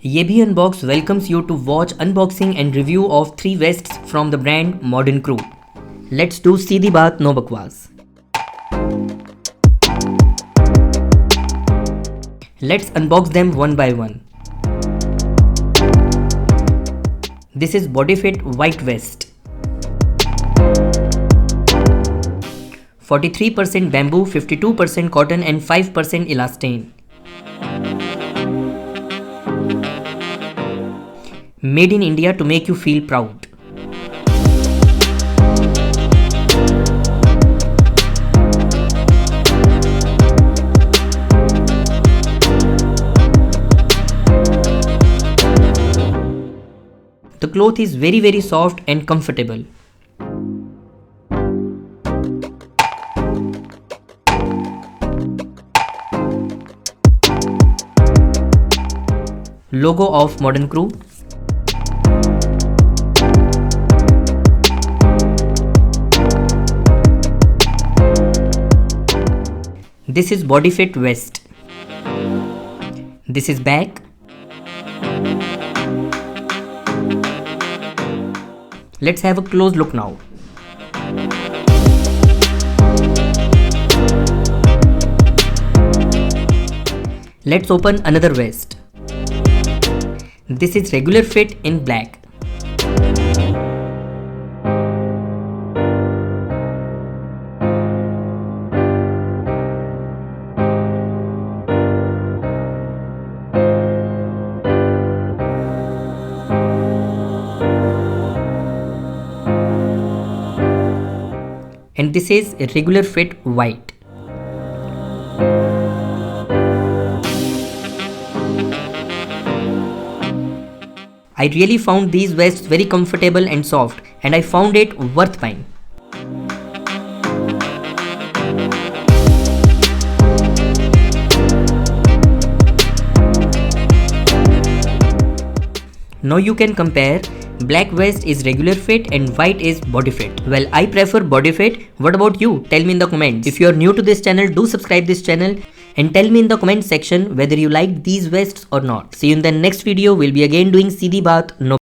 ये भी Unbox welcomes you to watch unboxing and review of 3 vests from the brand Modern Crew. Let's do सीधी बात no बकवास. Let's unbox them one by one. This is Bodyfit white vest. 43% bamboo, 52% cotton and 5% elastane. Made in India to make you feel proud. The cloth is very soft and comfortable. Logo of Modern Crew. This is Bodyfit vest. This is back. Let's have a close look now. Let's open another vest. This is regular fit in black. And this is a regular fit white. I really found these vests very comfortable and soft, and I found it worth buying. Now you can compare. Black vest is regular fit and white is body fit. Well, I prefer body fit. What about you? Tell me in the comments. If you are new to this channel, do subscribe this channel and tell me in the comment section whether you like these vests or not. See you in the next video. We'll be again doing Seedhi Baat No